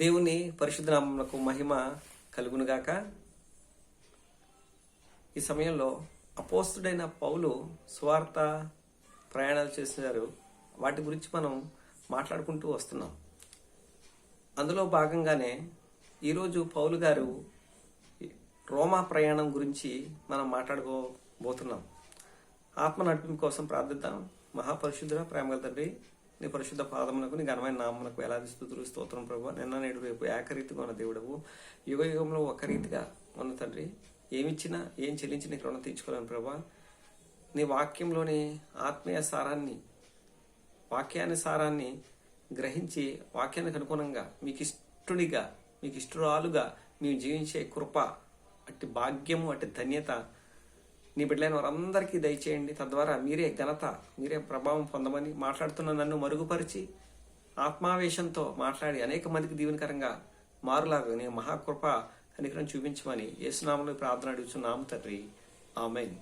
దేవుని పరిశుద్ధ నామమునకు మహిమ కలుగునుగాక. ఈ సమయంలో అపోస్తుడైన పౌలు సువార్త ప్రయాణాలు చేసినారు. వాటి గురించి మనం మాట్లాడుకుంటూ వస్తున్నాం. అందులో భాగంగానే ఈరోజు పౌలు గారు రోమా ప్రయాణం గురించి మనం మాట్లాడుకోబోతున్నాం. ఆత్మ నడిపింపు కోసం ప్రార్థిద్దాం. మహాపరిశుద్ధుడ, ప్రేమగల తండ్రి, నీ పరిశుద్ధ పాదమునకు, నీ ఘనమైన నామమునకు వేలాది స్తుతులు స్తోత్రం ప్రభు. నిన్న నేడు రేపు ఏకరీతిగా ఉన్న దేవుడవు, యుగ యుగంలో ఒక రీతిగా ఉన్న తండ్రి. ఏమిచ్చినా ఏం చెల్లించి నీకు రుణం తీర్చుకోలేను ప్రభు. నీ వాక్యంలోని ఆత్మీయ సారాన్ని, వాక్యాన్ని సారాన్ని గ్రహించి వాక్యానికి అనుగుణంగా మీకు ఇష్టడిగా, మీకు ఇష్టరాలుగా మేము జీవించే కృప, అట్టి భాగ్యము, అట్టి ధన్యత నీ బిడ్డలైన వారందరికీ దయచేయండి. తద్వారా మీరే ఘనత, మీరే ప్రభావం పొందమని మాట్లాడుతున్న నన్ను మరుగుపరిచి ఆత్మావేశంతో మాట్లాడి అనేక మందికి దీవెనకరంగా మారులాగా నీ మహాకృప కనికరం చూపించమని యేసునామములో ప్రార్థన అడుగుచున్నాము తండ్రి, ఆమేన్.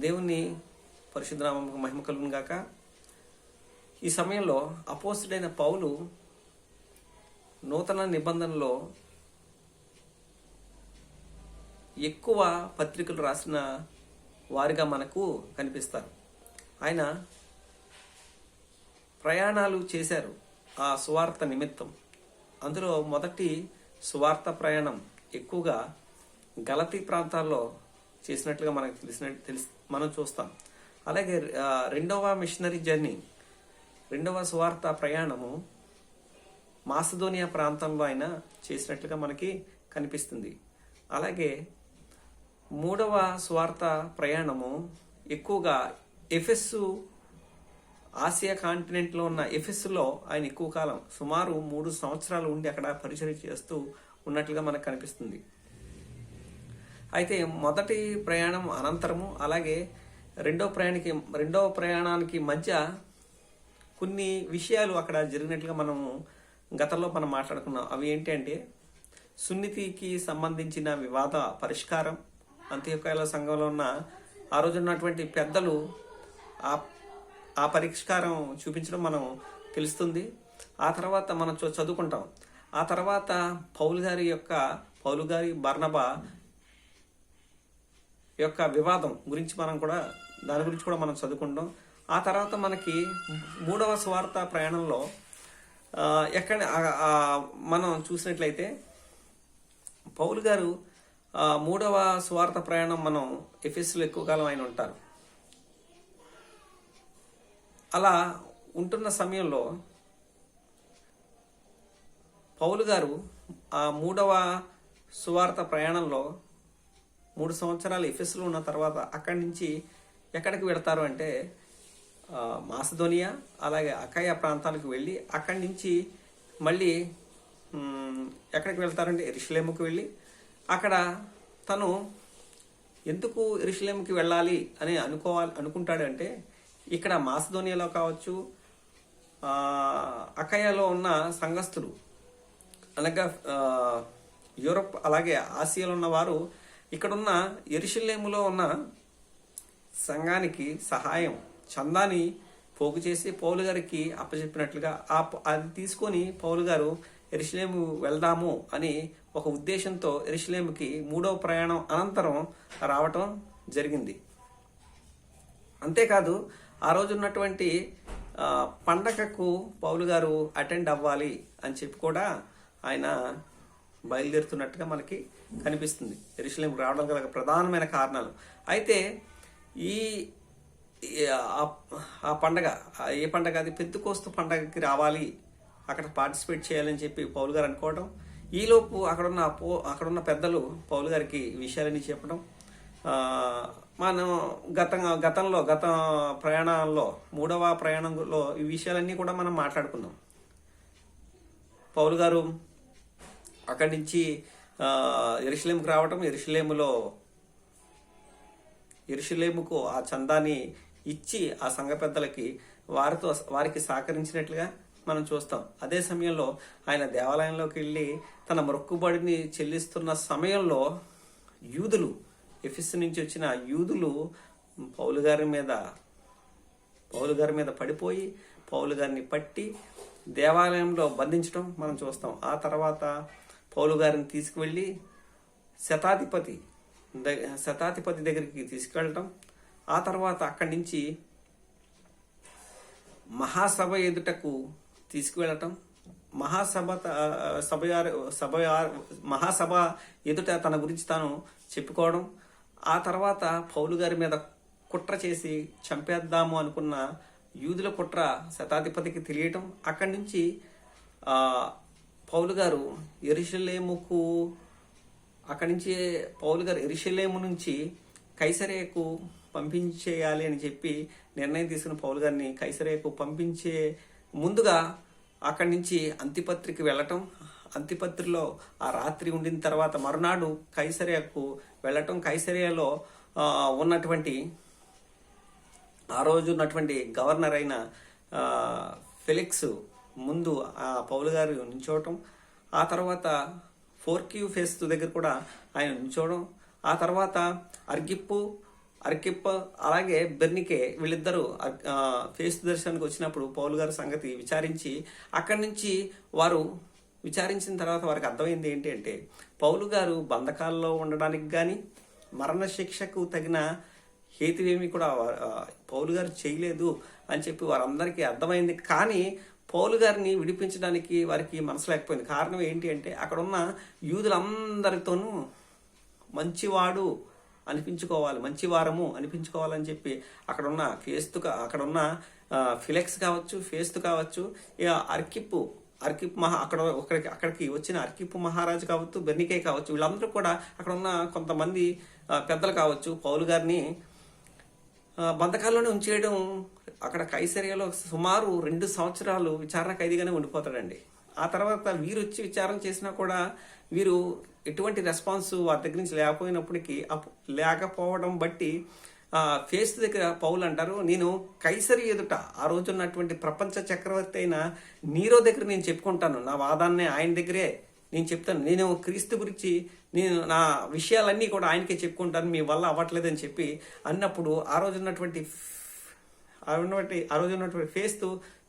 దేవుని పరిశుద్ధ నామమునకు మహిమ కలుగును గాక. ఈ సమయంలో అపోస్తుడైన పౌలు నూతన నిబంధనలో ఎక్కువ పత్రికలు రాసిన వారిగా మనకు కనిపిస్తారు. ఆయన ప్రయాణాలు చేశారు ఆ సువార్త నిమిత్తం. అందులో మొదటి సువార్త ప్రయాణం ఎక్కువగా గలతీ ప్రాంతాల్లో చేసినట్లుగా మనకు మనం చూస్తాం. అలాగే రెండవ మిషనరీ జర్నీ, రెండవ సువార్త ప్రయాణము మాసిదోనియా ప్రాంతంలో ఆయన చేసినట్లుగా మనకి కనిపిస్తుంది. అలాగే మూడవ స్వార్థ ప్రయాణము ఎక్కువగా ఎఫెస్సు, ఆసియా కాంటినెంట్లో ఉన్న ఎఫెస్సులో ఆయన ఎక్కువ కాలం, సుమారు 3 సంవత్సరాలు ఉండి అక్కడ పరిచయం చేస్తూ ఉన్నట్లుగా మనకు కనిపిస్తుంది. అయితే మొదటి ప్రయాణం అనంతరము, అలాగే రెండవ ప్రయాణానికి మధ్య కొన్ని విషయాలు అక్కడ జరిగినట్లుగా మనము గతంలో మనం మాట్లాడుకున్నాం. అవి ఏంటి అంటే, సున్నితికి సంబంధించిన వివాద పరిష్కారం, అంత్యోక్యల సంఘంలో ఉన్న ఆ రోజు ఉన్నటువంటి పెద్దలు ఆ పరిష్కారం చూపించడం మనం తెలుస్తుంది. ఆ తర్వాత మనం చదువుకుంటాం. ఆ తర్వాత పౌలు గారి బర్నబా యొక్క వివాదం గురించి దాని గురించి కూడా మనం చదువుకుంటాం. ఆ తర్వాత మనకి మూడవ సువార్త ప్రయాణంలో ఎక్కడ మనం చూసినట్లయితే పౌలు గారు మూడవ సువార్త ప్రయాణం మనం ఎఫెస్సులో ఎక్కువ కాలం ఆయన ఉంటారు. అలా ఉంటున్న సమయంలో పౌలు గారు ఆ మూడవ సువార్త ప్రయాణంలో 3 సంవత్సరాలు ఎఫెస్సులో ఉన్న తర్వాత అక్కడి నుంచి ఎక్కడికి వెళతారు అంటే మాసిదోనియా, అలాగే అకయ ప్రాంతాలకు వెళ్ళి అక్కడి నుంచి మళ్ళీ ఎక్కడికి వెళ్తారంటే యెరూషలేముకు వెళ్ళి, అక్కడ తను ఎందుకు యెరూషలేముకి వెళ్ళాలి అని అనుకుంటాడంటే, ఇక్కడ మాసిదోనియాలో కావచ్చు, అకయాలో ఉన్న సంఘస్థులు, అనగా యూరప్ అలాగే ఆసియాలో ఉన్న వారు ఇక్కడున్న యెరూషలేములో ఉన్న సంఘానికి సహాయం, చందాని పోగు చేసి పౌలు గారికి అప్పచెప్పినట్లుగా అది తీసుకొని పౌలు గారు యెరూషలేము వెళ్దాము అని ఒక ఉద్దేశంతో యెరూషలేముకి మూడవ ప్రయాణం అనంతరం రావటం జరిగింది. అంతేకాదు ఆ రోజు ఉన్నటువంటి పండగకు పౌలు గారు అటెండ్ అవ్వాలి అని చెప్పి కూడా ఆయన బయలుదేరుతున్నట్టుగా మనకి కనిపిస్తుంది. యెరూషలేముకు రావడం గల ప్రధానమైన కారణాలు. అయితే ఆ పండగ, ఏ పండగ అది, పెంతెకోస్తు పండగకి రావాలి, అక్కడ పార్టిసిపేట్ చేయాలని చెప్పి పౌలు గారు అనుకోవడం. ఈలోపు అక్కడున్న పెద్దలు పౌలు గారికి విషయాలని చెప్పడం. మనం గత ప్రయాణాల్లో, మూడవ ప్రయాణంలో ఈ విషయాలన్నీ కూడా మనం మాట్లాడుకున్నాం. పౌలు గారు అక్కడి నుంచి యెరూషలేముకు రావడం, యెరూషలేముకు ఆ చందాన్ని ఇచ్చి ఆ సంఘ పెద్దలకి వారికి సహకరించినట్లుగా మనం చూస్తాం. అదే సమయంలో ఆయన దేవాలయంలోకి వెళ్ళి తన మొక్కుబడిని చెల్లిస్తున్న సమయంలో యూదులు, ఎఫెసు నుంచి వచ్చిన యూదులు పౌలు గారి మీద పడిపోయి పౌలు గారిని పట్టి దేవాలయంలో బంధించడం మనం చూస్తాం. ఆ తర్వాత పౌలు గారిని తీసుకువెళ్ళి శతాధిపతి దగ్గరికి తీసుకెళ్ళటం, ఆ తర్వాత అక్కడి నుంచి మహాసభ ఎదుటకు తీసుకువెళ్ళటం, మహాసభ ఎదుట తన గురించి తాను చెప్పుకోవడం, ఆ తర్వాత పౌలు గారి మీద కుట్ర చేసి చంపేద్దాము అనుకున్న యూదుల కుట్ర శతాధిపతికి తెలియటం, అక్కడి నుంచి పౌలు గారు యెరూషలేము నుంచి కైసరేకు పంపించేయాలి అని చెప్పి నిర్ణయం తీసుకున్న పౌలు గారిని కైసరేకు పంపించే ముందుగా అక్కడి నుంచి అంతిపత్రికి వెళ్ళటం, అంతిపత్రిలో ఆ రాత్రి ఉండిన తర్వాత మరునాడు కైసరేకు వెళ్ళటం, కైసరేలో ఉన్నటువంటి ఆ రోజు ఉన్నటువంటి గవర్నర్ అయిన ఫెలిక్స్ ముందు ఆ పౌలు గారు నించోవటం, ఆ తర్వాత ఫోర్క్యూ ఫేస్తు దగ్గర కూడా ఆయన నించోవడం, ఆ తర్వాత అర్కిప్ప అలాగే బెర్నికే వీళ్ళిద్దరూ ఫేస్తు దర్శనానికి వచ్చినప్పుడు పౌలు గారి సంగతి విచారించి అక్కడి నుంచి వారు విచారించిన తర్వాత వారికి అర్థమైంది ఏంటి అంటే పౌలు గారు బంధకాల్లో ఉండడానికి కానీ మరణ శిక్షకు తగిన హేతువేమి కూడా పౌలు గారు చేయలేదు అని చెప్పి వారందరికీ అర్థమైంది. కానీ పౌలు గారిని విడిపించడానికి వారికి మనసు లేకపోయింది. కారణం ఏంటి అంటే అక్కడ ఉన్న యూదులందరితోనూ మంచివాడు అనిపించుకోవాలి, మంచివారము అనిపించుకోవాలని చెప్పి అక్కడున్న ఫిలెక్స్ కావచ్చు, ఫేస్తు కావచ్చు, అక్కడికి వచ్చిన అర్కిప్పు మహారాజు కావచ్చు, బెర్నికే కావచ్చు, వీళ్ళందరూ కూడా అక్కడ ఉన్న కొంతమంది పెద్దలు కావచ్చు పౌలు గారిని బంధకాల్లోనే ఉంచేయడం. అక్కడ కైసరియలో సుమారు 2 సంవత్సరాలు విచారణ ఖైదీగానే ఉండిపోతాడండి. ఆ తర్వాత వీరు వచ్చి విచారణ చేసినా కూడా వీరు ఎటువంటి రెస్పాన్స్ వారి దగ్గర నుంచి లేకపోవడం బట్టి ఫేస్తు దగ్గర పౌలు అంటారు, నేను కైసరి ఎదుట ఆ రోజు ఉన్నటువంటి ప్రపంచ చక్రవర్తి అయిన నీరో దగ్గర నేను చెప్పుకుంటాను, నా వాదాన్ని ఆయన దగ్గరే నేను చెప్తాను, నేను క్రీస్తు గురించి నేను నా విషయాలన్నీ కూడా ఆయనకే చెప్పుకుంటాను, మీ వల్ల అవ్వట్లేదని చెప్పి అన్నప్పుడు ఆ రోజు ఉన్నటువంటి ఫేస్తు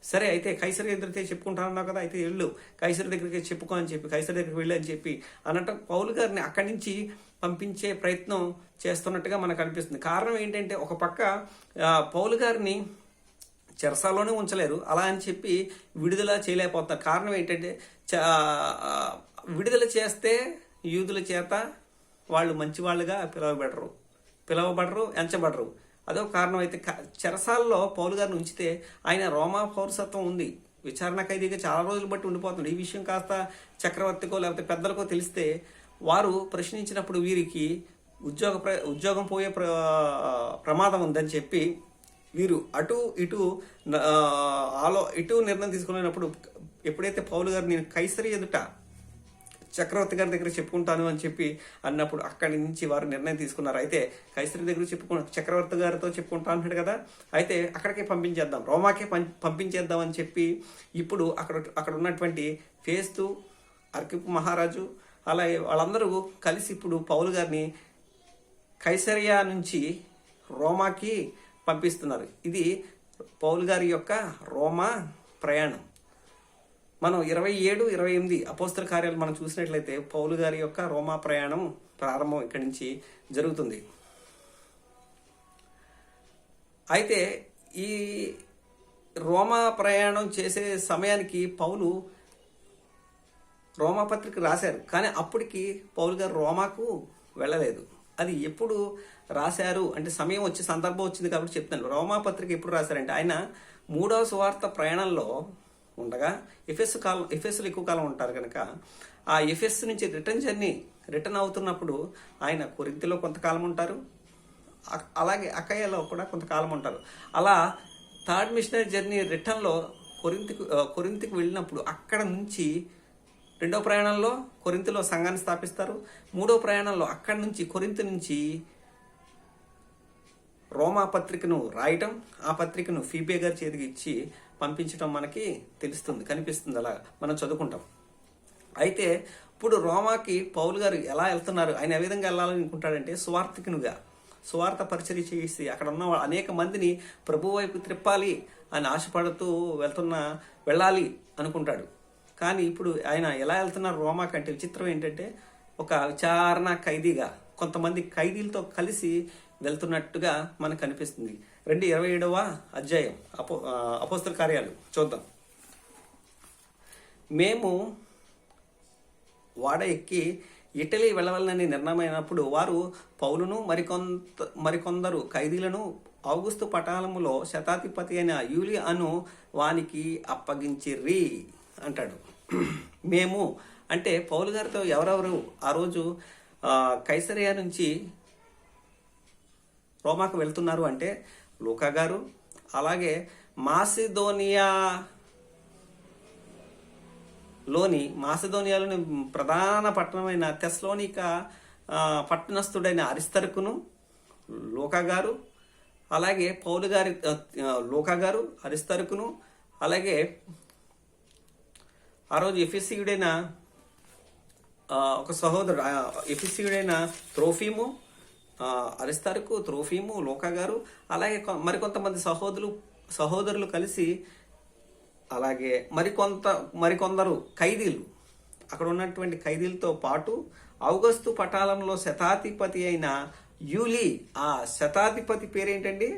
సరే అయితే కైసరి ఎదురైతే చెప్పుకుంటానన్నావు కదా, అయితే వెళ్ళు కైసరి దగ్గరికి చెప్పుకో అని చెప్పి కైసరి దగ్గరికి వెళ్ళి అని చెప్పి అన్నట్టు పౌలు గారిని అక్కడి నుంచి పంపించే ప్రయత్నం చేస్తున్నట్టుగా మనకు అనిపిస్తుంది. కారణం ఏంటంటే ఒక పక్క పౌలు గారిని చెరసాలోనే ఉంచలేరు, అలా అని చెప్పి విడుదల చేయలేకపోతారు. కారణం ఏంటంటే విడుదల చేస్తే యూదుల చేత వాళ్ళు మంచి వాళ్ళుగా పిలవబడరు, ఎంచబడరు. అదో కారణం. అయితే చెరసాలలో పౌలు గారిని ఉంచితే ఆయన రోమా పౌరసత్వం ఉంది, విచారణ ఖైదీగా చాలా రోజులు బట్టి ఉండిపోతుంది. ఈ విషయం కాస్త చక్రవర్తికో లేకపోతే పెద్దలకో తెలిస్తే వారు ప్రశ్నించినప్పుడు వీరికి ఉద్యోగం పోయే ప్రమాదం ఉందని చెప్పి వీరు ఇటు నిర్ణయం తీసుకున్నప్పుడు ఎప్పుడైతే పౌలు గారు నేను కైసరి ఎదుట చక్రవర్తి గారి దగ్గర చెప్పుకుంటాను అని చెప్పి అన్నప్పుడు అక్కడి నుంచి వారు నిర్ణయం తీసుకున్నారు. అయితే కైసరి దగ్గర చక్రవర్తి గారితో చెప్పుకుంటా అంటాడు కదా, అయితే అక్కడికే పంపించేద్దాం, రోమాకే పంపించేద్దాం అని చెప్పి ఇప్పుడు అక్కడ ఉన్నటువంటి ఫేస్తు, అర్కిప్పు మహారాజు అలాగే వాళ్ళందరూ కలిసి ఇప్పుడు పౌలు గారిని కైసరియా నుంచి రోమాకి పంపిస్తున్నారు. ఇది పౌలు గారి యొక్క రోమా ప్రయాణం. మనం 27, 28 అపోస్తల కార్యాలు మనం చూసినట్లయితే పౌలు గారి యొక్క రోమా ప్రయాణం ప్రారంభం ఇక్కడి నుంచి జరుగుతుంది. అయితే ఈ రోమా ప్రయాణం చేసే సమయానికి పౌలు రోమా పత్రిక రాశారు, కానీ అప్పటికి పౌలు గారు రోమాకు వెళ్ళలేదు. అది ఎప్పుడు రాశారు అంటే సమయం వచ్చి సందర్భం వచ్చింది కాబట్టి చెప్తాను. రోమా పత్రిక ఎప్పుడు రాశారంటే ఆయన 3వ సువార్త ప్రయాణంలో ఉండగా ఎఫెస్సులు ఎక్కువ కాలం ఉంటారు కనుక ఆ ఎఫెస్ నుంచి రిటర్న్ అవుతున్నప్పుడు ఆయన కొరింథీలో కొంతకాలం ఉంటారు, అలాగే అకయ్యలో కూడా కొంతకాలం ఉంటారు. అలా థర్డ్ మిషనరీ జర్నీ రిటర్న్లో కొరింథీకి వెళ్ళినప్పుడు అక్కడ నుంచి 2వ ప్రయాణంలో కొరింథీలో సంఘాన్ని స్థాపిస్తారు. 3వ ప్రయాణంలో అక్కడి నుంచి కొరింథీ నుంచి రోమా పత్రికను రాయటం, ఆ పత్రికను ఫీబే గారి చేతికి ఇచ్చి పంపించడం మనకి తెలుస్తుంది, కనిపిస్తుంది, అలా మనం చదువుకుంటాం. అయితే ఇప్పుడు రోమాకి పౌలు గారు ఎలా వెళ్తున్నారు, ఆయన ఏ విధంగా వెళ్ళాలని అనుకుంటాడంటే సువార్థికునిగా సువార్త పరిచర్య చేసి అక్కడ ఉన్న అనేక మందిని ప్రభు వైపు త్రిప్పాలి అని ఆశపడుతూ వెళ్ళాలి అనుకుంటాడు. కానీ ఇప్పుడు ఆయన ఎలా వెళ్తున్నారు రోమా కంటే విచిత్రం ఏంటంటే ఒక విచారణ ఖైదీగా కొంతమంది ఖైదీలతో కలిసి వెళ్తున్నట్టుగా మనకు కనిపిస్తుంది. 27వ అధ్యాయం అపోస్తల కార్యాలు చూద్దాం. మేము వాడ ఎక్కి ఇటలీ వెళ్ళవలనని నిర్ణయమైనప్పుడు వారు పౌలును మరికొందరు ఖైదీలను ఔగుస్తు పటాలములో శతాధిపతి అయిన యూలియాను వానికి అప్పగించిర్రి అంటాడు. మేము అంటే పౌలు గారితో ఎవరెవరు ఆ రోజు కైసరియా నుంచి రోమాకు వెళ్తున్నారు అంటే లూకా గారు, అలాగే మాసిదోనియాలోని ప్రధాన పట్టణమైన తెస్సలోనిక పట్టణస్థుడైన అరిస్తర్కును, లూకా గారు, అలాగే పౌలు గారి లూకా గారు, అరిస్తర్కును, అలాగే ఆ రోజు ఎఫెసీయుడైన ఒక సహోదరుడు ఎఫెసీయుడైన త్రోఫీము, అరిస్తర్కు, త్రోఫీము, లూకా గారు, అలాగే మరికొంతమంది సహోదరులు కలిసి, అలాగే మరికొందరు ఖైదీలు, అక్కడ ఉన్నటువంటి ఖైదీలతో పాటు ఔగస్తు పటాలంలో శతాధిపతి అయిన యూలి, ఆ శతాధిపతి పేరేంటండి?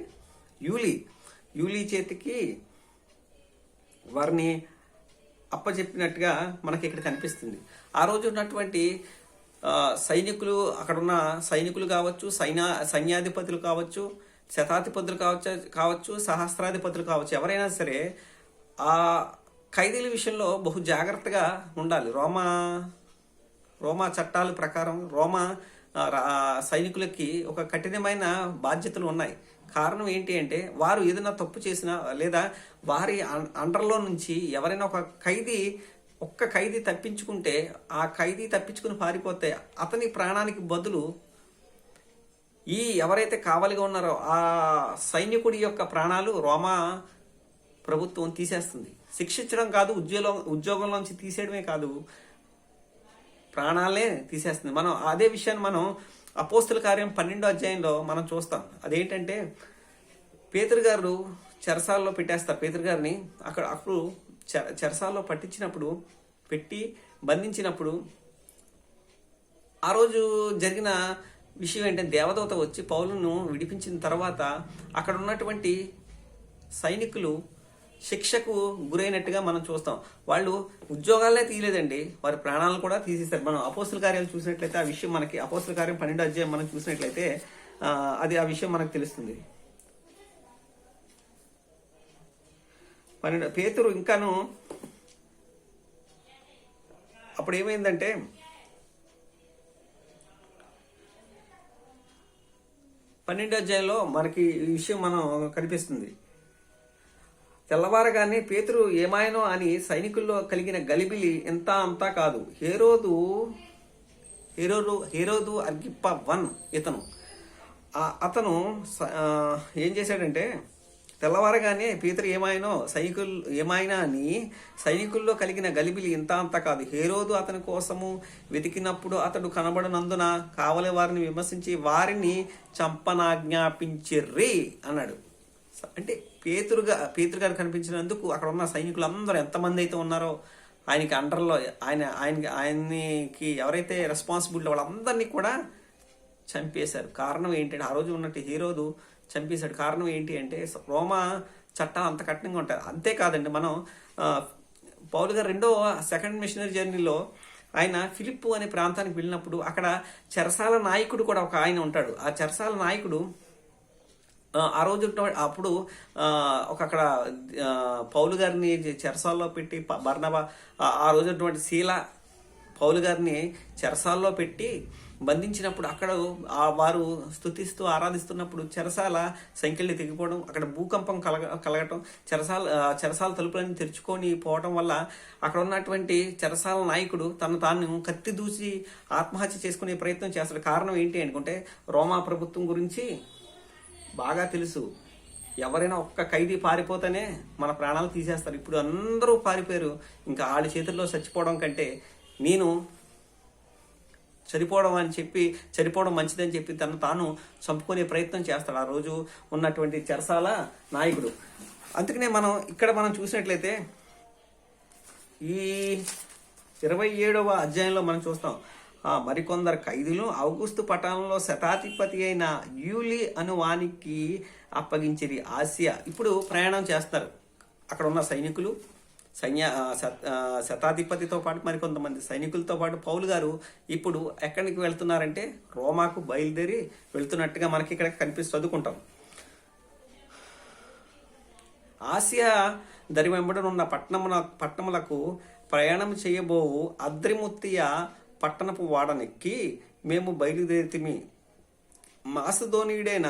యూలి చేతికి వారిని అప్పచెప్పినట్టుగా మనకి ఇక్కడ కనిపిస్తుంది. ఆ రోజు ఉన్నటువంటి సైనికులు, అక్కడున్న సైనికులు కావచ్చు, సైన్యాధిపతులు కావచ్చు, శతాధిపతులు కావచ్చు, సహస్రాధిపతులు కావచ్చు, ఎవరైనా సరే ఆ ఖైదీల విషయంలో బహు జాగ్రత్తగా ఉండాలి. రోమా చట్టాల ప్రకారం సైనికులకి ఒక కఠినమైన బాధ్యతలు ఉన్నాయి. కారణం ఏంటి అంటే వారు ఏదైనా తప్పు చేసినా లేదా వారి అండర్లో నుంచి ఎవరైనా ఒక్క ఖైదీ తప్పించుకుంటే, ఆ ఖైదీ తప్పించుకుని పారిపోతే అతని ప్రాణానికి బదులు ఎవరైతే కావలిగా ఉన్నారో ఆ సైనికుడి యొక్క ప్రాణాలు రోమా ప్రభుత్వం తీసేస్తుంది. శిక్షించడం కాదు, ఉద్యోగంలోంచి తీసేయడమే కాదు, ప్రాణాలనే తీసేస్తుంది. అదే విషయాన్ని మనం అపోస్తల కార్యం 12వ అధ్యాయంలో మనం చూస్తాం. అదేంటంటే పేతురు గారు చెరసాల్లో పెట్టేస్తారు పేతురు గారిని. అప్పుడు చెరసాల్లో పెట్టి బంధించినప్పుడు ఆ రోజు జరిగిన విషయం ఏంటంటే దేవదూత వచ్చి పౌలును విడిపించిన తర్వాత అక్కడ ఉన్నటువంటి సైనికులు శిక్షకు గురైనట్టుగా మనం చూస్తాం. వాళ్ళు ఉద్యోగాలనే తీయలేదండి, వారి ప్రాణాలను కూడా తీసేశారు. మనం అపోస్తల కార్యాలు చూసినట్లయితే ఆ విషయం మనకి అపోస్తల కార్యం 12వ అధ్యాయం మనం చూసినట్లయితే ఆ విషయం మనకు తెలుస్తుంది. పేతురు ఇంకాను అప్పుడు ఏమైందంటే పన్నెండో అధ్యాయంలో మనకి ఈ విషయం మనం కనిపిస్తుంది. తెల్లవారగానే పేతురు ఏమాయనో అని సైనికుల్లో కలిగిన గలిబిలి ఎంత అంతా కాదు. హేరోదు అగ్రిప్ప 1 అతను ఏం చేశాడంటే తెల్లవారగానే పేతురు ఏమాయనా అని సైనికుల్లో కలిగిన గలిబిలి ఇంత అంతా కాదు. హేరోదు అతని కోసము వెతికినప్పుడు అతడు కనబడనందున కావలి వారిని విమర్శించి వారిని చంపనాజ్ఞాపించిర్రి అన్నాడు. అంటే పేతురు గారు కనిపించినందుకు అక్కడ ఉన్న సైనికులందరూ ఎంతమంది అయితే ఉన్నారో ఆయనకి అండర్లో ఆయనకి ఎవరైతే రెస్పాన్సిబిలిటీ వాళ్ళందరినీ కూడా చంపేశారు. కారణం ఏంటంటే ఆ రోజు ఉన్నట్టు హేరోదు చంపేశాడు. కారణం ఏంటి అంటే రోమా చట్టాలు అంత కఠినంగా ఉంటాయి. అంతేకాదండి, మనం పౌలు గారు సెకండ్ మిషనరీ జర్నీలో ఆయన ఫిలిప్పు అనే ప్రాంతానికి వెళ్ళినప్పుడు అక్కడ చెరసాల నాయకుడు కూడా ఒక ఆయన ఉంటాడు. ఆ చెరసాల నాయకుడు ఆ రోజు అప్పుడు అక్కడ పౌలు గారిని చెరసాల్లో పెట్టి బర్నబా ఆ రోజు శీల పౌలు గారిని చెరసాల్లో పెట్టి బంధించినప్పుడు అక్కడ వారు స్తుతిస్తూ ఆరాధిస్తున్నప్పుడు చెరసాల సంఖ్యలు తెగిపోవడం, అక్కడ భూకంపం కలగటం, చెరసాల తలుపులన్నీ తెరుచుకొని పోవడం వల్ల అక్కడ ఉన్నటువంటి చెరసాల నాయకుడు తాను కత్తి దూసి ఆత్మహత్య చేసుకునే ప్రయత్నం చేస్తాడు. కారణం ఏంటి అనుకుంటే రోమా ప్రభుత్వం గురించి బాగా తెలుసు. ఎవరైనా ఒక్క ఖైదీ పారిపోతేనే మన ప్రాణాలు తీసేస్తారు. ఇప్పుడు అందరూ పారిపోయారు. ఇంకా వాళ్ళ చేతుల్లో చచ్చిపోవడం కంటే నేను చనిపోవడం మంచిదని చెప్పి తాను చంపుకునే ప్రయత్నం చేస్తాడు ఆ రోజు ఉన్నటువంటి చెరసాల నాయకుడు. అందుకనే మనం చూసినట్లయితే ఈ 27వ అధ్యాయంలో మనం చూస్తాం, మరికొందరు ఖైదీలు ఔగుస్తు పట్టణంలో శతాధిపతి అయిన యూలి అను వానికి అప్పగించిరి. ఆసియా ఇప్పుడు ప్రయాణం చేస్తారు. అక్కడ ఉన్న సైనికులు, శతాధిపతితో పాటు మరికొంతమంది సైనికులతో పాటు పౌలు గారు ఇప్పుడు ఎక్కడికి వెళ్తున్నారంటే రోమాకు బయలుదేరి వెళ్తున్నట్టుగా మనకి ఇక్కడ చదువుకుంటాం. ఆసియా దరి వెంబడనున్న పట్టణములకు ప్రయాణం చేయబోవు అద్రిముత్తియ పట్టణపు వాడనెక్కి మేము బయలుదేరితిమి. మాసిదోనీయుడైన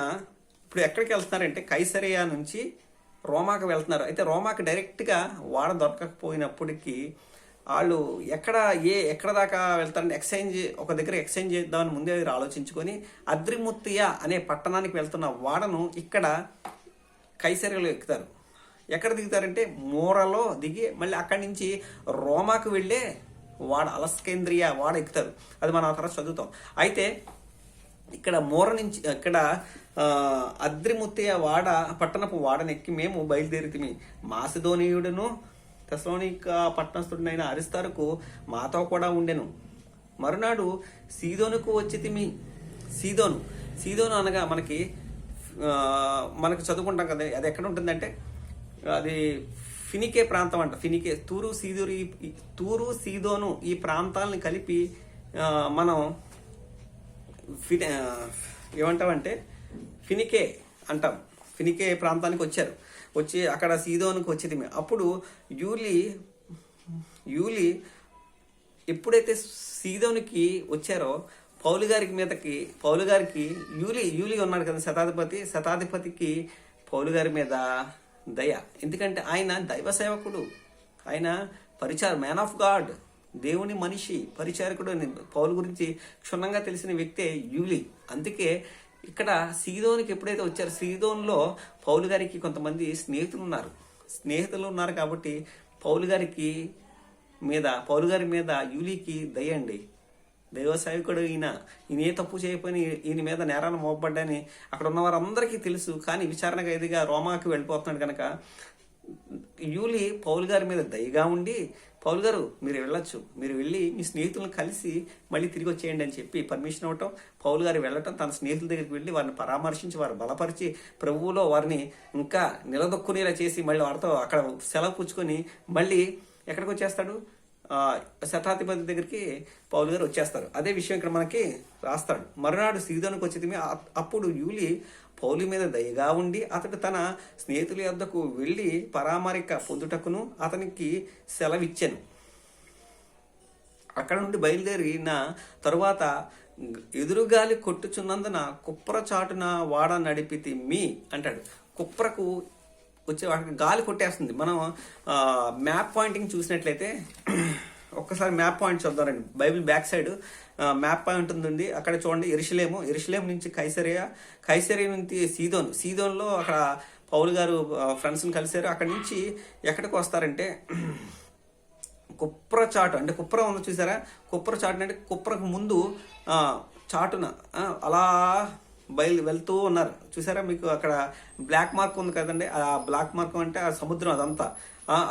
ఇప్పుడు ఎక్కడికి వెళ్తున్నారంటే కైసరియా నుంచి రోమాకు వెళ్తున్నారు. అయితే రోమాకు డైరెక్ట్గా వాడ దొరకకపోయినప్పటికీ వాళ్ళు ఎక్కడ దాకా వెళ్తారంటే ఒక దగ్గర ఎక్స్చేంజ్ చేద్దామని ముందే ఆలోచించుకొని అద్రిముత్తియ అనే పట్టణానికి వెళ్తున్న వాడను ఇక్కడ కైసరియలో ఎక్కుతారు. ఎక్కడ దిగుతారంటే మూరలో దిగి మళ్ళీ అక్కడి నుంచి రోమాకు వెళ్ళే వాడ అలస్కేంద్రియ వాడ ఎక్కుతారు. అది మనం ఆ తర్వాత చదువుతాం. అయితే ఇక్కడ మూర నుంచి ఇక్కడ అద్రిముత్తియ వాడ పట్టణపు వాడనెక్కి మేము బయలుదేరితిమి. మాసిదోనీయుడును తెస్సలోనిక పట్టణస్థుడైన అరిస్తారుకు మాతో కూడా ఉండెను. మరునాడు సీదోనుకు వచ్చితిమి. సీదోను అనగా మనకి చదువుకుంటాం కదా, అది ఎక్కడ ఉంటుందంటే అది ఫినికే ప్రాంతం అంట. ఫినికే, తూరు సీదోను ఈ ప్రాంతాలని కలిపి మనం ఏమంటామంటే ఫినికే అంటాం. ఫినికే ప్రాంతానికి వచ్చి అక్కడ సీదోనుకు వచ్చేది. అప్పుడు యూలి ఎప్పుడైతే సీదోనికి వచ్చారో పౌలు గారికి యూలి ఉన్నాడు కదా శతాధిపతికి పౌలు గారి మీద దయ. ఎందుకంటే ఆయన దైవ సేవకుడు, ఆయన మ్యాన్ ఆఫ్ గాడ్, దేవుని మనిషి, పరిచారకుడు అని పౌలు గురించి క్షుణ్ణంగా తెలిసిన వ్యక్తే యూలి. అందుకే ఇక్కడ సీదోనికి ఎప్పుడైతే వచ్చారో సీదోన్లో పౌలు గారికి కొంతమంది స్నేహితులు ఉన్నారు కాబట్టి పౌలు గారి మీద యూలికి దయండి. దైవ సేవకుడు ఈయన ఏ తప్పు చేయకపోయినా ఈయన మీద నేరాలు మోపబడ్డాని అక్కడ ఉన్న వారందరికీ తెలుసు. కానీ విచారణ ఖైదీగా రోమాకి వెళ్ళిపోతున్నాడు కనుక యూలి పౌలు గారి మీద దయగా ఉండి, పౌలు గారు మీరు వెళ్ళొచ్చు, మీరు వెళ్ళి మీ స్నేహితులను కలిసి మళ్ళీ తిరిగి వచ్చేయండి అని చెప్పి పర్మిషన్ ఇవ్వటం, పౌలు గారు వెళ్ళటం, తన స్నేహితుల దగ్గరికి వెళ్ళి వారిని పరామర్శించి వారు బలపరిచి ప్రభువులో వారిని ఇంకా నిలదొక్కునేలా చేసి మళ్ళీ వారితో అక్కడ సెలవు పుచ్చుకొని మళ్ళీ ఎక్కడికి వచ్చేస్తాడు, శతాధిపతి దగ్గరికి పౌలు గారు వచ్చేస్తారు. అదే విషయం ఇక్కడ మనకి రాస్తాడు. మరునాడు సీదోనుకు వచ్చేది. అప్పుడు యూలి పౌలు మీద దయగా ఉండి అతడు తన స్నేహితుల యొద్దకు వెళ్ళి పరామరిక పొందుటకును అతనికి సెలవిచ్చాను. అక్కడ నుండి బయలుదేరిన తరువాత ఎదురుగాలి కొట్టుచున్నందున కుప్ర చాటున వాడ నడిపితి మీ అంటాడు. కుప్రకు వచ్చే వాడికి గాలి కొట్టేస్తుంది. మనం మ్యాప్ పాయింటింగ్ చూసినట్లయితే ఒక్కసారి మ్యాప్ పాయింట్ చూద్దారండి. Bible back side map point ఉంది. అక్కడ చూడండి ఎరుషలేము నుంచి కైసరియా నుంచి సీదోన్లో అక్కడ పౌలు గారు ఫ్రెండ్స్ని కలిశారు. అక్కడి నుంచి ఎక్కడికి వస్తారంటే కుప్ర చాటు, అంటే కుప్ర ఉంది చూసారా, కుప్ర చాటు అంటే కుప్రకు ముందు చాటున అలా వెళ్తూ ఉన్నారు చూసారా. మీకు అక్కడ బ్లాక్ మార్క్ ఉంది కదండి, ఆ బ్లాక్ మార్క్ అంటే ఆ సముద్రం అదంతా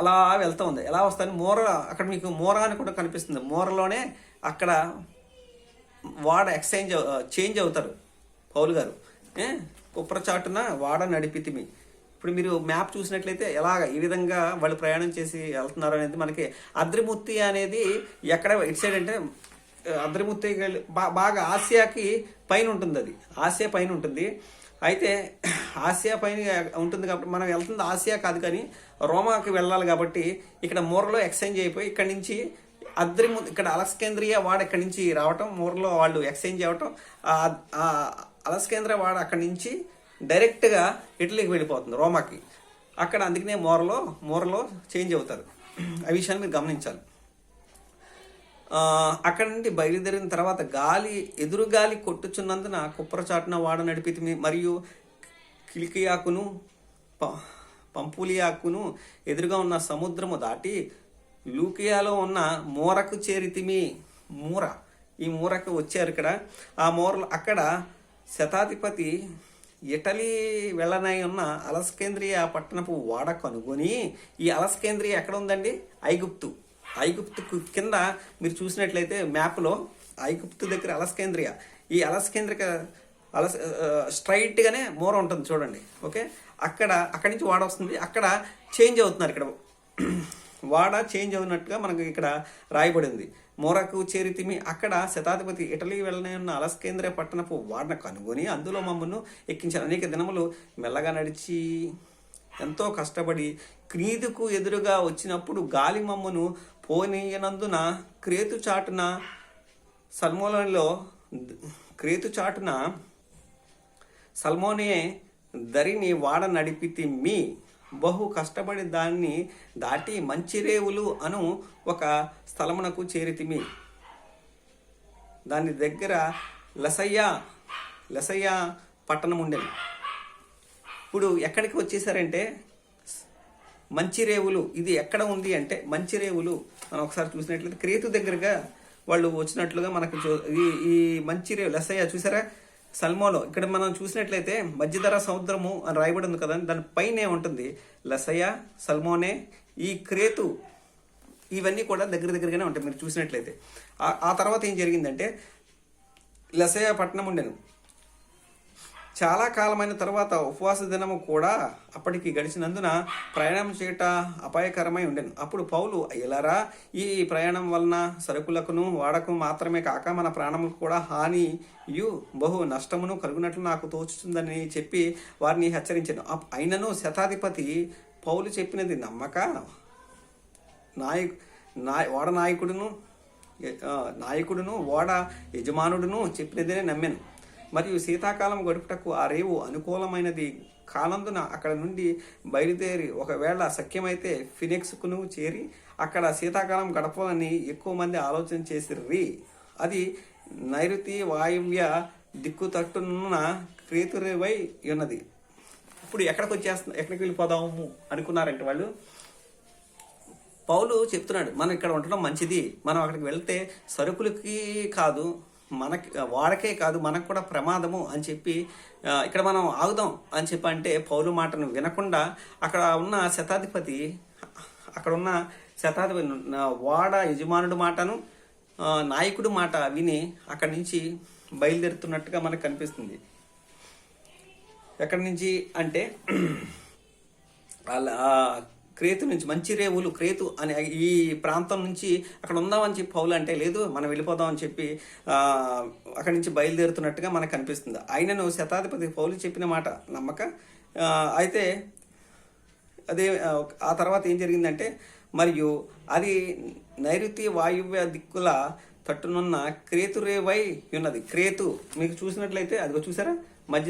అలా వెళ్తూ ఉంది. ఎలా వస్తాను అక్కడ మీకు మోరా అని కూడా కనిపిస్తుంది. మోరలోనే అక్కడ వాడ చేంజ్ అవుతారు పౌలు గారు. కుప్రచాటున వాడ నడిపితిమి. ఇప్పుడు మీరు మ్యాప్ చూసినట్లయితే ఈ విధంగా వాళ్ళు ప్రయాణం చేసి వెళ్తున్నారు అనేది మనకి అద్రిముత్తి అనేది ఎక్కడ ఇటు సైడ్ అంటే అద్రిముత్తి బాగా ఆసియాకి పైన ఉంటుంది. అది ఆసియా పైన ఉంటుంది. అయితే ఆసియా పైన ఉంటుంది కాబట్టి మనం వెళ్తుంది ఆసియా కాదు కానీ రోమాకి వెళ్ళాలి కాబట్టి ఇక్కడ మూరలో ఎక్స్చేంజ్ అయిపోయి ఇక్కడ నుంచి ఇక్కడ అలస్కేంద్రియ వాడ ఇక్కడి నుంచి రావటం, మూరలో వాళ్ళు ఎక్స్చేంజ్ అవ్వటం, అలస్కేంద్రియ వాడ అక్కడి నుంచి డైరెక్ట్గా ఇటలీకి వెళ్ళిపోతుంది రోమాకి. అక్కడ అందుకనే మూరలో చేంజ్ అవుతారు. ఆ విషయాన్ని మీరు గమనించాలి. అక్కడ నుండి బయలుదేరిన తర్వాత ఎదురుగాలి కొట్టుచున్నందున కుప్రచాటున వాడ నడిపితిమి మరియు కిలికియాకును పంపులియాకును ఎదురుగా ఉన్న సముద్రము దాటి లూకియాలో ఉన్న మూరకు చేరితిమి. ఈ మూరకు వచ్చారు. ఇక్కడ ఆ మూరలో అక్కడ శతాధిపతి ఇటలీ వెళ్ళనై ఉన్న అలస్కేంద్రియ పట్టణపు వాడ కనుగొని, ఈ అలస్కేంద్రియ ఎక్కడ ఉందండి? ఐగుప్తు కింద మీరు చూసినట్లయితే మ్యాప్లో ఐగుప్తు దగ్గర అలస్కేంద్రియ, ఈ అలస్కేంద్రిక స్ట్రైట్గానే మూర ఉంటుంది చూడండి. ఓకే, అక్కడి నుంచి వాడ వస్తుంది. అక్కడ చేంజ్ అవుతున్నారు. ఇక్కడ వాడ చేంజ్ అవుతున్నట్టుగా మనకు ఇక్కడ రాయబడింది. మూరకు చేరితిమి, అక్కడ శతాధిపతి ఇటలీ వెళ్ళనే ఉన్న అలస్కేంద్రియ పట్టణపు వాడను కనుగొని అందులో మమ్మల్ని ఎక్కించారు. అనేక దినములు మెల్లగా నడిచి ఎంతో కష్టపడి క్రీతుకు ఎదురుగా వచ్చినప్పుడు గాలి మమ్మను పోనీయనందున క్రేతు చాటున సల్మోనే దరిని వాడ నడిపితి మీ బహు కష్టపడి దాన్ని దాటి మంచిరేవులు అను ఒక స్థలమునకు చేరితిమి. దాని దగ్గర లసయ్య పట్టణం ఉండేది. ఇప్పుడు ఎక్కడికి వచ్చేసారంటే మంచిరేవులు. ఇది ఎక్కడ ఉంది అంటే మంచిరేవులు. మనం ఒకసారి చూసినట్లయితే క్రేతు దగ్గరగా వాళ్ళు వచ్చినట్లుగా మనకు ఈ మంచిరేవు లసయ్య చూసారా? సల్మోలో ఇక్కడ మనం చూసినట్లయితే మధ్యధరా సముద్రము అని రాయబడి ఉంది కదా, దాని పైనే ఉంటుంది లసయ్య, సల్మోనే, ఈ క్రేతు, ఇవన్నీ కూడా దగ్గరగానే ఉంటాయి మీరు చూసినట్లయితే. ఆ తర్వాత ఏం జరిగిందంటే లసయ్య పట్టణం ఉండెను. చాలా కాలమైన తర్వాత ఉపవాస దినము కూడా అప్పటికి గడిచినందున ప్రయాణం చేయట అపాయకరమై ఉండెను. అప్పుడు పౌలు, అయ్యలారా, ఈ ప్రయాణం వలన సరుకులకును వాడకు మాత్రమే కాక మన ప్రాణములకు కూడా హానియు బహు నష్టమును కలుగునట్లు నాకు తోచుతుందని చెప్పి వారిని హెచ్చరించాను. అయినను శతాధిపతి పౌలు చెప్పినది నమ్మక వాడ నాయకుడును వాడ యజమానుడును చెప్పినదే నమ్మాను. మరియు శీతాకాలం గడుపుటకు ఆ రేవు అనుకూలమైనది కానందున అక్కడ నుండి బయలుదేరి ఒకవేళ శక్యమైతే ఫినిక్స్కును చేరి అక్కడ శీతాకాలం గడపాలని ఎక్కువ మంది ఆలోచన చేసిర్రి. అది నైరుతి వాయువ్య దిక్కు తట్టున్న క్రేతురేవై ఉన్నది. ఇప్పుడు ఎక్కడికి వెళ్ళిపోదాము అనుకున్నారంటే వాళ్ళు, పౌలు చెప్తున్నాడు మనం ఇక్కడ ఉండడం మంచిది, మనం అక్కడికి వెళ్తే సరుకులకి కాదు వాడకే కాదు మనకు కూడా ప్రమాదము అని చెప్పి ఇక్కడ మనం ఆగుదాం అని చెప్పి అంటే పౌలు మాటను వినకుండా అక్కడ ఉన్న శతాధిపతి వాడ యజమానుడు మాటను నాయకుడు మాట విని అక్కడి నుంచి బయలుదేరుతున్నట్టుగా మనకు కనిపిస్తుంది. ఎక్కడి నుంచి అంటే క్రేతు నుంచి, మంచిరేవులు క్రేతు అనే ఈ ప్రాంతం నుంచి అక్కడ ఉందామని చెప్పి పౌలు అంటే లేదు మనం వెళ్ళిపోదామని చెప్పి అక్కడి నుంచి బయలుదేరుతున్నట్టుగా మనకు కనిపిస్తుంది. అయినను శతాధిపతి పౌలు చెప్పిన మాట నమ్మక అయితే అదే ఆ తర్వాత ఏం జరిగిందంటే, మరియు అది నైరుతి వాయువ్య దిక్కుల తట్టునున్న క్రేతురేవై ఉన్నది. క్రేతు మీకు చూసినట్లయితే అదిగో చూసారా, మధ్య